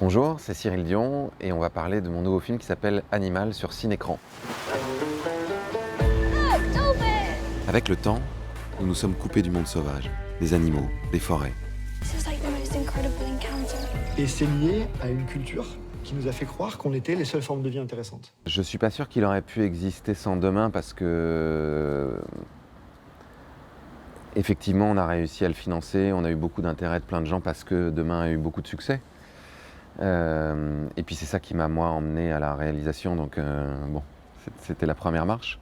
Bonjour, c'est Cyril Dion et on va parler de mon nouveau film qui s'appelle Animal sur Cinécran. Avec le temps, nous nous sommes coupés du monde sauvage, des animaux, des forêts. Et c'est lié à une culture qui nous a fait croire qu'on était les seules formes de vie intéressantes. Je suis pas sûr qu'il aurait pu exister sans demain parce que effectivement on a réussi à le financer, on a eu beaucoup d'intérêt de plein de gens parce que demain a eu beaucoup de succès. Et puis c'est ça qui m'a moi emmené à la réalisation, donc c'était la première marche.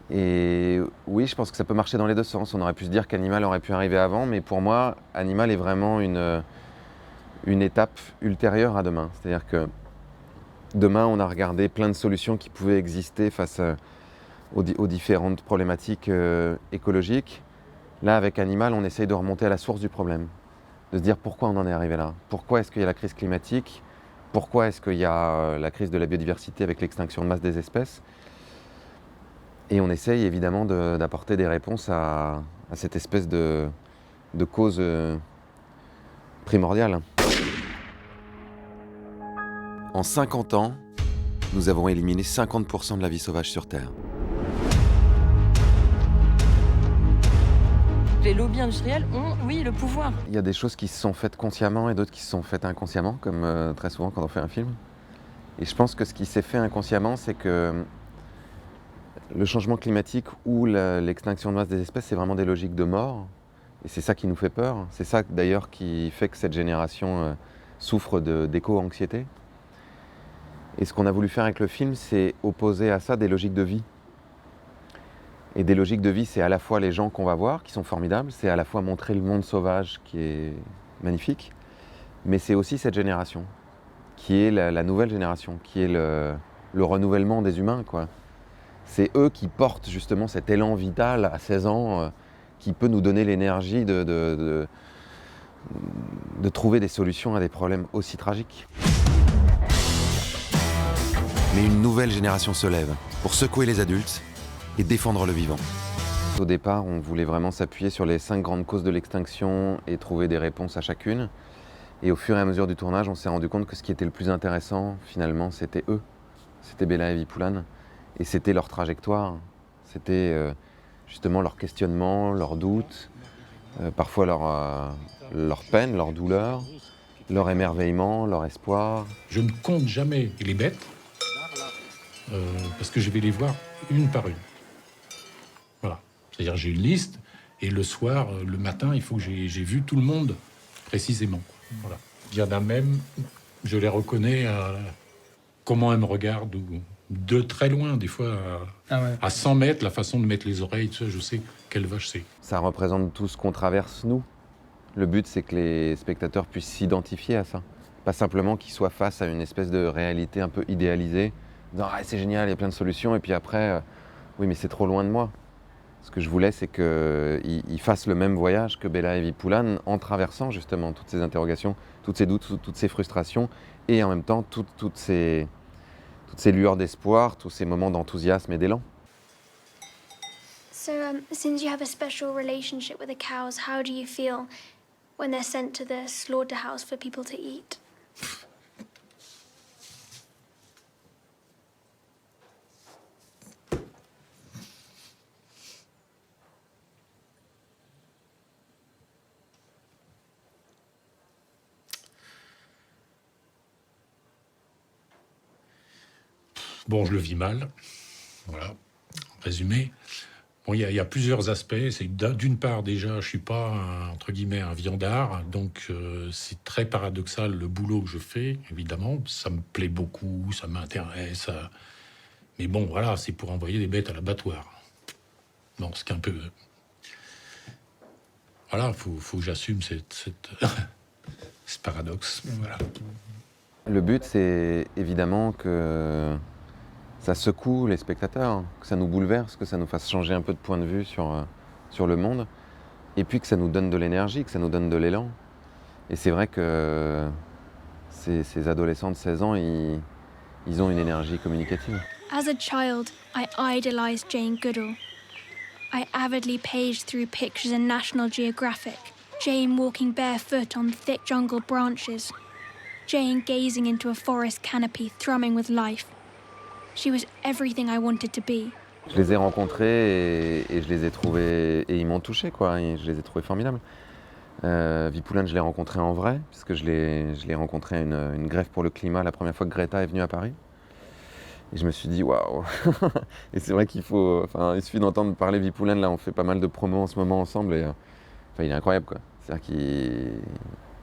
Et oui, je pense que ça peut marcher dans les deux sens. On aurait pu se dire qu'Animal aurait pu arriver avant, mais pour moi, Animal est vraiment une étape ultérieure à demain. C'est-à-dire que demain, on a regardé plein de solutions qui pouvaient exister face aux différentes problématiques écologiques. Là, avec Animal, on essaye de remonter à la source du problème, de se dire pourquoi on en est arrivé là. Pourquoi est-ce qu'il y a la crise climatique? Pourquoi est-ce qu'il y a la crise de la biodiversité avec l'extinction de masse des espèces? Et on essaye évidemment d'apporter des réponses à cette espèce de cause primordiale. En 50 ans, nous avons éliminé 50% de la vie sauvage sur Terre. Les lobbies industriels ont, oui, le pouvoir. Il y a des choses qui se sont faites consciemment et d'autres qui se sont faites inconsciemment, comme très souvent quand on fait un film. Et je pense que ce qui s'est fait inconsciemment, c'est que le changement climatique ou l'extinction de masse des espèces, c'est vraiment des logiques de mort. Et c'est ça qui nous fait peur. C'est ça d'ailleurs qui fait que cette génération souffre d'éco-anxiété. Et ce qu'on a voulu faire avec le film, c'est opposer à ça des logiques de vie. Et des logiques de vie, c'est à la fois les gens qu'on va voir, qui sont formidables, c'est à la fois montrer le monde sauvage, qui est magnifique, mais c'est aussi cette génération, qui est la nouvelle génération, qui est le renouvellement des humains, quoi. C'est eux qui portent justement cet élan vital à 16 ans qui peut nous donner l'énergie de trouver des solutions à des problèmes aussi tragiques. Mais une nouvelle génération se lève pour secouer les adultes et défendre le vivant. Au départ, on voulait vraiment s'appuyer sur les 5 grandes causes de l'extinction et trouver des réponses à chacune. Et au fur et à mesure du tournage, on s'est rendu compte que ce qui était le plus intéressant, finalement, c'était eux. C'était Bella et Vipoulane. Et c'était leur trajectoire, c'était justement leur questionnement, leurs doutes, parfois leur peine, leur douleur, leur émerveillement, leur espoir. Je ne compte jamais les bêtes, parce que je vais les voir une par une. Voilà. C'est-à-dire j'ai une liste, et le soir, le matin, il faut que j'ai vu tout le monde précisément. Voilà. Il y en a même, je les reconnais à comment elles me regardent, ou de très loin, des fois à 100 mètres, la façon de mettre les oreilles, tout ça, je sais quelle vache c'est. Ça représente tout ce qu'on traverse, nous. Le but, c'est que les spectateurs puissent s'identifier à ça. Pas simplement qu'ils soient face à une espèce de réalité un peu idéalisée, disant « Ah, c'est génial, il y a plein de solutions », et puis après, oui, mais c'est trop loin de moi. Ce que je voulais, c'est qu'ils fassent le même voyage que Bella et Vipoulane en traversant justement toutes ces interrogations, tous ces doutes, toutes ces frustrations, et en même temps toutes ces lueurs d'espoir, tous ces moments d'enthousiasme et d'élan. So, since you have a special relationship with the cows, how do you feel when they're sent to the slaughterhouse for people to eat? Bon, je le vis mal, voilà, résumé. Bon, il y a plusieurs aspects. C'est d'une part, déjà, je suis pas, entre guillemets, un viandard, donc c'est très paradoxal le boulot que je fais, évidemment. Ça me plaît beaucoup, ça m'intéresse. Mais bon, voilà, c'est pour envoyer des bêtes à l'abattoir. Bon, c'est un peu... Voilà, faut que j'assume ce paradoxe, voilà. Le but, c'est évidemment que ça secoue les spectateurs, que ça nous bouleverse, que ça nous fasse changer un peu de point de vue sur le monde, et puis que ça nous donne de l'énergie, que ça nous donne de l'élan. Et c'est vrai que ces adolescents de 16 ans, ils ont une énergie communicative. As a child, I idolized Jane Goodall. I avidly paged through pictures in National Geographic, Jane walking barefoot on thick jungle branches. Jane gazing into a forest canopy thrumming with life. She was everything I wanted to be. Je les ai rencontrés et je les ai trouvés, et ils m'ont touché, quoi, et je les ai trouvés formidables. Vipoulen, je l'ai rencontré en vrai, puisque je l'ai rencontré à une grève pour le climat la première fois que Greta est venue à Paris. Et je me suis dit, waouh. Et c'est vrai il suffit d'entendre parler Vipoulen, là on fait pas mal de promos en ce moment ensemble, et il est incroyable, quoi. C'est-à-dire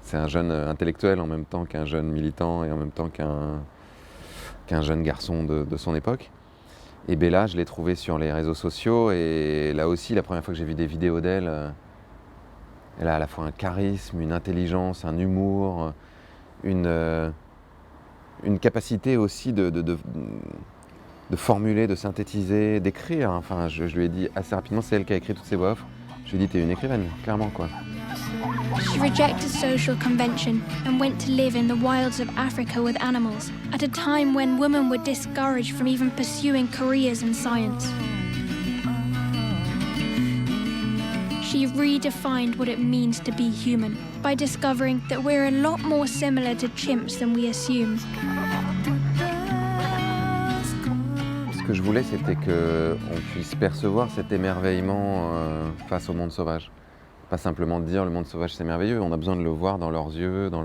c'est un jeune intellectuel en même temps qu'un jeune militant et en même temps qu'un jeune garçon de son époque. Et Bella, je l'ai trouvée sur les réseaux sociaux, et là aussi, la première fois que j'ai vu des vidéos d'elle, elle a à la fois un charisme, une intelligence, un humour, une capacité aussi de formuler, de synthétiser, d'écrire. Enfin, je lui ai dit assez rapidement, c'est elle qui a écrit toutes ces voix off. Je lui ai dit, t'es une écrivaine, clairement, quoi. She rejected social convention and went to live in the wilds of Africa with animals, at a time when women were discouraged from even pursuing careers in science. She redefined what it means to be human by discovering that we're a lot more similar to chimps than we assume. Ce que je voulais, c'était qu'on puisse percevoir cet émerveillement face au monde sauvage. Pas simplement de dire le monde sauvage c'est merveilleux, on a besoin de le voir dans leurs yeux, dans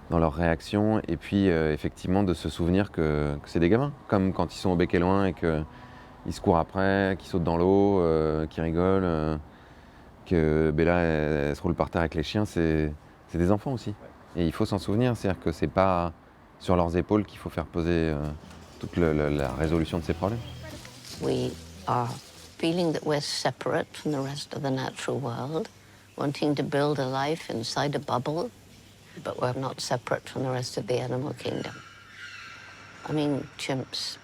leurs réactions, et puis effectivement de se souvenir que c'est des gamins, comme quand ils sont au bec et loin et qu'ils se courent après, qu'ils sautent dans l'eau, qu'ils rigolent, que Bella elle se roule par terre avec les chiens, c'est des enfants aussi. Et il faut s'en souvenir, c'est-à-dire que c'est pas sur leurs épaules qu'il faut faire poser toute la résolution de ces problèmes. We are feeling that we're separate from the rest of the natural world, wanting to build a life inside a bubble, but we're not separate from the rest of the animal kingdom. I mean, chimps,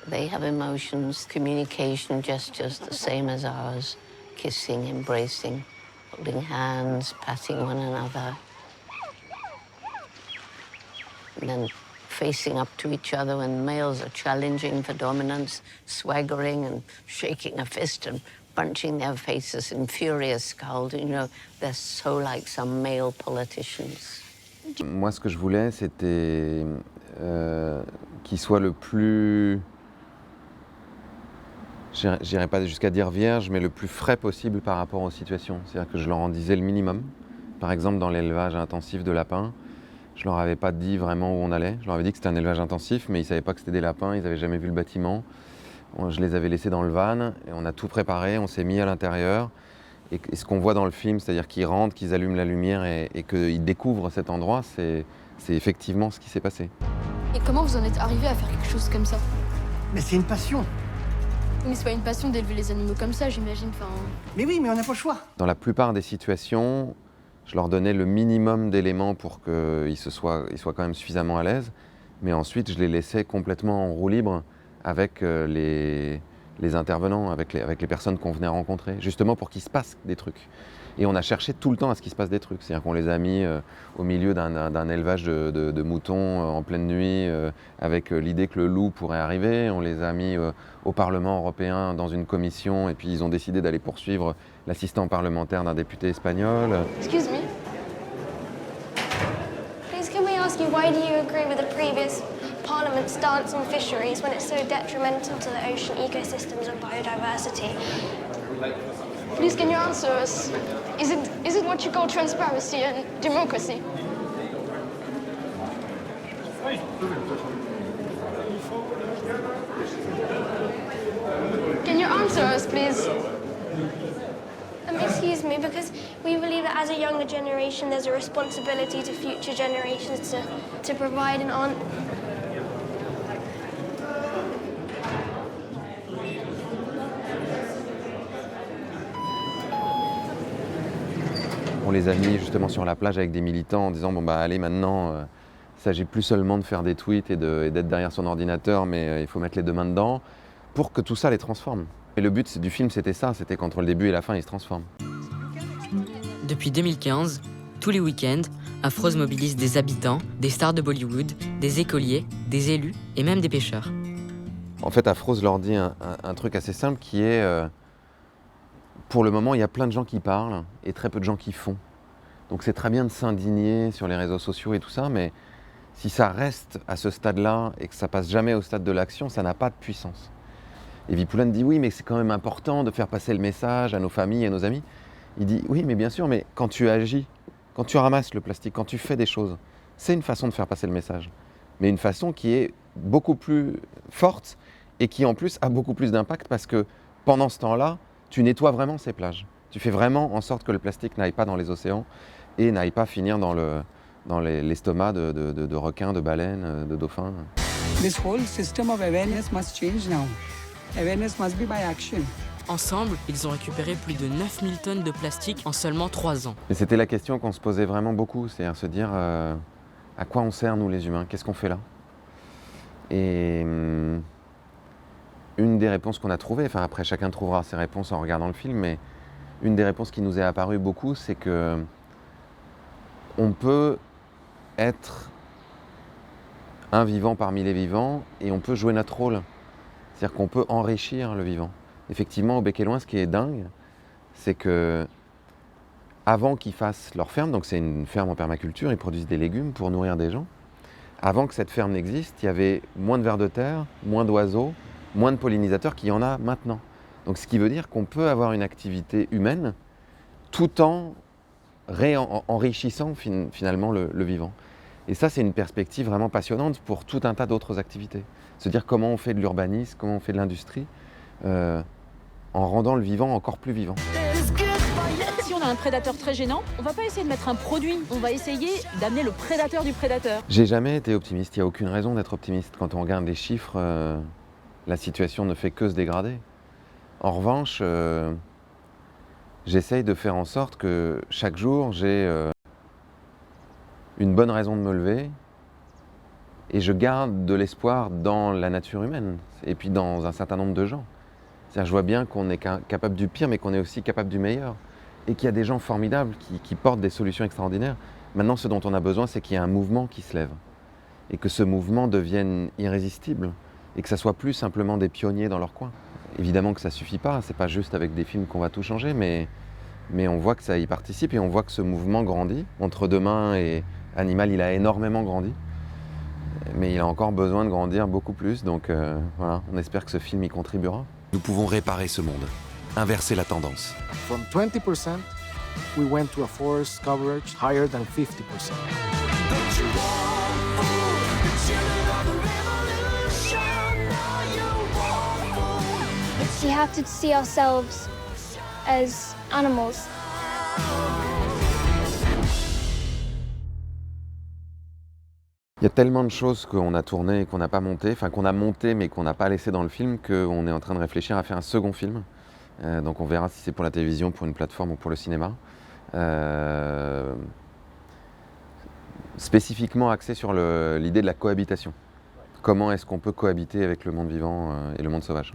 they have emotions, communication gestures the same as ours, kissing, embracing, holding hands, patting one another, and then facing up to each other when males are challenging for dominance, swaggering and shaking a fist and bunching their faces in furious scowls. You know, they're so like some male politicians. Moi, ce que je voulais, c'était qu'il soit le plus, j'irai pas jusqu'à dire vierge, mais le plus frais possible par rapport aux situations. C'est-à-dire que je leur en disais le minimum. Par exemple, dans l'élevage intensif de lapins, je leur avais pas dit vraiment où on allait. Je leur avais dit que c'était un élevage intensif, mais ils savaient pas que c'était des lapins, ils avaient jamais vu le bâtiment. Je les avais laissés dans le van, et on a tout préparé, on s'est mis à l'intérieur. Et ce qu'on voit dans le film, c'est-à-dire qu'ils rentrent, qu'ils allument la lumière et qu'ils découvrent cet endroit, c'est effectivement ce qui s'est passé. Et comment vous en êtes arrivé à faire quelque chose comme ça? Mais c'est une passion. Mais c'est pas une passion d'élever les animaux comme ça, j'imagine. Enfin... Mais oui, mais on n'a pas le choix. Dans la plupart des situations, je leur donnais le minimum d'éléments pour qu'ils soient quand même suffisamment à l'aise. Mais ensuite, je les laissais complètement en roue libre avec les intervenants, avec les personnes qu'on venait rencontrer, justement pour qu'il se passe des trucs. Et on a cherché tout le temps à ce qu'il se passe des trucs. C'est-à-dire qu'on les a mis au milieu d'un élevage de moutons en pleine nuit, avec l'idée que le loup pourrait arriver. On les a mis au Parlement européen dans une commission, et puis ils ont décidé d'aller poursuivre l'assistant parlementaire d'un député espagnol. Excuse me. Please, can we ask you, why do you agree with the previous Parliament's stance on fisheries when it's so detrimental to the ocean ecosystems and biodiversity? Please, can you answer us? Is it what you call transparency and democracy? Can you answer us, please? Excuse me, because we believe that as a younger generation, there's a responsibility to future generations to provide an answer. On les a mis justement sur la plage avec des militants en disant bon bah allez maintenant, il ne s'agit plus seulement de faire des tweets et d'être derrière son ordinateur, mais il faut mettre les deux mains dedans pour que tout ça les transforme. Et le but du film c'était ça, c'était qu'entre le début et la fin ils se transforment. Depuis 2015, tous les week-ends, Afrose mobilise des habitants, des stars de Bollywood, des écoliers, des élus et même des pêcheurs. En fait Afrose leur dit un truc assez simple qui est pour le moment, il y a plein de gens qui parlent et très peu de gens qui font. Donc c'est très bien de s'indigner sur les réseaux sociaux et tout ça, mais si ça reste à ce stade-là et que ça passe jamais au stade de l'action, ça n'a pas de puissance. Et Vipoulen dit oui, mais c'est quand même important de faire passer le message à nos familles et à nos amis. Il dit oui, mais bien sûr, mais quand tu agis, quand tu ramasses le plastique, quand tu fais des choses, c'est une façon de faire passer le message. Mais une façon qui est beaucoup plus forte et qui en plus a beaucoup plus d'impact parce que pendant ce temps-là, tu nettoies vraiment ces plages. Tu fais vraiment en sorte que le plastique n'aille pas dans les océans et n'aille pas finir dans l'estomac de requins, de baleines, de dauphins. This whole system of awareness must change now. Awareness must be by action. Ensemble, ils ont récupéré plus de 9000 tonnes de plastique en seulement 3 ans. Et c'était la question qu'on se posait vraiment beaucoup, c'est-à-dire se dire à quoi on sert nous les humains, qu'est-ce qu'on fait là? Et une des réponses qu'on a trouvées, enfin après chacun trouvera ses réponses en regardant le film, mais une des réponses qui nous est apparue beaucoup, c'est que on peut être un vivant parmi les vivants et on peut jouer notre rôle. C'est-à-dire qu'on peut enrichir le vivant. Effectivement, au Bec et Loin, ce qui est dingue, c'est que avant qu'ils fassent leur ferme, donc c'est une ferme en permaculture, ils produisent des légumes pour nourrir des gens. Avant que cette ferme n'existe, il y avait moins de vers de terre, moins d'oiseaux, moins de pollinisateurs qu'il y en a maintenant. Donc ce qui veut dire qu'on peut avoir une activité humaine tout en enrichissant finalement le vivant. Et ça, c'est une perspective vraiment passionnante pour tout un tas d'autres activités. Se dire comment on fait de l'urbanisme, comment on fait de l'industrie, en rendant le vivant encore plus vivant. Si on a un prédateur très gênant, on va pas essayer de mettre un produit, on va essayer d'amener le prédateur du prédateur. J'ai jamais été optimiste, il n'y a aucune raison d'être optimiste. Quand on regarde les chiffres, la situation ne fait que se dégrader. En revanche, j'essaye de faire en sorte que chaque jour, j'ai une bonne raison de me lever et je garde de l'espoir dans la nature humaine et puis dans un certain nombre de gens. C'est-à-dire, je vois bien qu'on est capable du pire, mais qu'on est aussi capable du meilleur. Et qu'il y a des gens formidables qui portent des solutions extraordinaires. Maintenant, ce dont on a besoin, c'est qu'il y ait un mouvement qui se lève. Et que ce mouvement devienne irrésistible. Et que ça soit plus simplement des pionniers dans leur coin. Évidemment que ça ne suffit pas, c'est pas juste avec des films qu'on va tout changer, mais on voit que ça y participe et on voit que ce mouvement grandit. Entre Demain et Animal, il a énormément grandi. Mais il a encore besoin de grandir beaucoup plus. Donc voilà, on espère que ce film y contribuera. Nous pouvons réparer ce monde, inverser la tendance. From 20%, we went to a forest coverage higher than 50%. We have to see ourselves as animals. Il y a tellement de choses qu'on a tournées et qu'on n'a pas montées, enfin qu'on a montées mais qu'on n'a pas laissées dans le film, qu'on est en train de réfléchir à faire un second film. Donc on verra si c'est pour la télévision, pour une plateforme ou pour le cinéma. Spécifiquement axé sur l'idée de la cohabitation. Comment est-ce qu'on peut cohabiter avec le monde vivant et le monde sauvage.